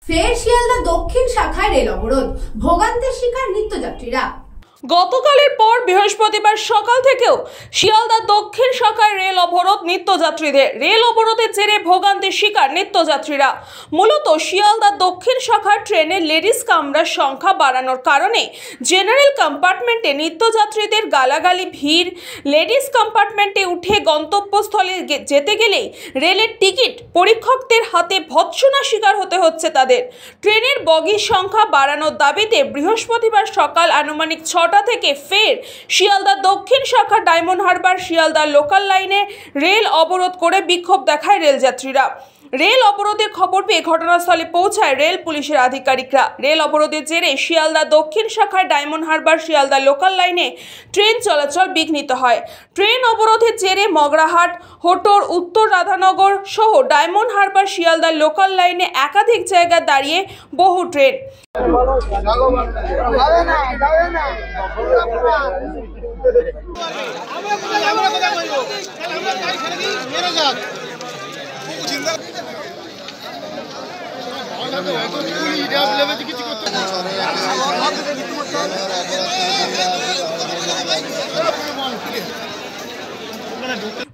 ফের শিয়ালদা দক্ষিণ শাখায় রেল অবরোধ, ভোগান্তির শিকার নিত্যযাত্রীরা। গতকালের পর বৃহস্পতিবার সকাল থেকেও শিয়ালদা দক্ষিণ শাখায় রেল অবরোধ নিত্যযাত্রীদের। রেল অবরোধের জেরে ভোগান্তির শিকার নিত্যযাত্রীরা। মূলত শিয়ালদা দক্ষিণ শাখার ট্রেনে লেডিস কামরার সংখ্যা বাড়ানোর কারণে জেনারেল কম্পার্টমেন্টে নিত্যযাত্রীদের গালাগালি ভিড়। লেডিস কম্পার্টমেন্টে উঠে গন্তব্যস্থলে যেতে গেলেই রেলের টিকিট পরীক্ষকদের হাতে ভৎসনা শিকার হতে হচ্ছে তাদের। ট্রেনের বগির সংখ্যা বাড়ানোর দাবিতে বৃহস্পতিবার সকাল আনুমানিক 6টা থেকে ফের শিয়ালদা দক্ষিণ শাখা ডায়মন্ড হারবার শিয়ালদা লোকাল লাইনে রেল অবরোধ করে বিক্ষোভ দেখায় রেলযাত্রীরা। রেল অবরোধের খবর পেয়ে ঘটনাস্থলে পৌঁছায় রেল পুলিশের আধিকারিকরা। রেল অবরোধের জেরে শিয়ালদা দক্ষিণ শাখায় ডায়মন্ড হারবার শিয়ালদা লোকাল লাইনে ট্রেন চলাচল বিঘ্নিত হয়। ট্রেন অবরোধের জেরে মগরাহাট, হোটোর, উত্তর রাধানগর সহ ডায়মন্ড হারবার শিয়ালদা লোকাল লাইনে একাধিক জায়গায় দাঁড়িয়ে বহু ট্রেন।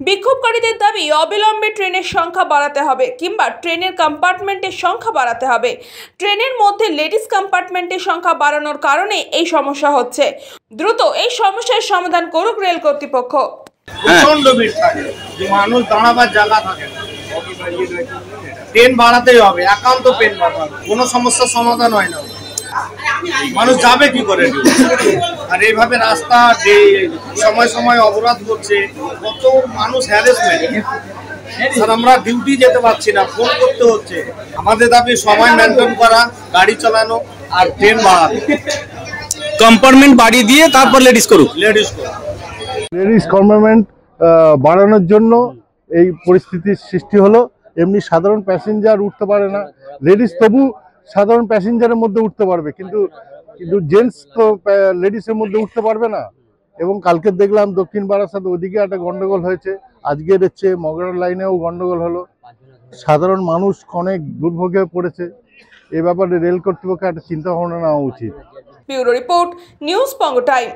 বিক্ষোভকারীদের দাবি অবিলম্বে ট্রেনের সংখ্যা বাড়াতে হবে কিংবা ট্রেনের কম্পার্টমেন্টের সংখ্যা বাড়াতে হবে। ট্রেনের মধ্যে লেডিস কম্পার্টমেন্টের সংখ্যা বাড়ানোর কারণে এই সমস্যা হচ্ছে। দ্রুত এই সমস্যার সমাধান করুক রেল কর্তৃপক্ষ। প্রচন্ড ভিড় থাকে, মানুষ দাঁড়াবার জায়গা থাকে না। ট্রেন বাড়াতেই হবে, একান্ত ট্রেন বাড়াতে, কোনো সমস্যার সমাধান হয় না। মানুষ যাবে কি করে? আর এইভাবে রাস্তা সময় সময় অবরোধ করছে, কত মানুষ হ্যারাসমেন্ট। স্যার, আমরা ডিউটি যেতে পারছি না, ফোন করতে হচ্ছে। আমাদের দাবি সময় মেনটেন করা, গাড়ি চালানো আর ট্রেন বাড়ানো। কম্পার্টমেন্ট বাড়িয়ে দিয়ে তারপর লেডিস করুক। লেডিস কম্পার্টমেন্ট বাড়ানোর জন্য এই পরিস্থিতির সৃষ্টি হলো। এমনি সাধারণ প্যাসেঞ্জার উঠতে পারে না, লেডিস তবু সাধারণ প্যাসেঞ্জারের মধ্যে উঠতে পারবে, কিন্তু জেন্টস তো লেডিসের মধ্যে উঠতে পারবে না। এবং কালকে দেখলাম দক্ষিণ বারাসাত ওদিকে একটা গন্ডগোল হয়েছে, আজকের হচ্ছে মগরার লাইনেও গন্ডগোল হলো। সাধারণ মানুষ অনেক দুর্ভোগে পড়েছে। এ ব্যাপারে রেল কর্তৃপক্ষের একটা চিন্তা ভাবনা নেওয়া উচিত। ব্যুরো রিপোর্ট, নিউজ পঙ্গ টাইম।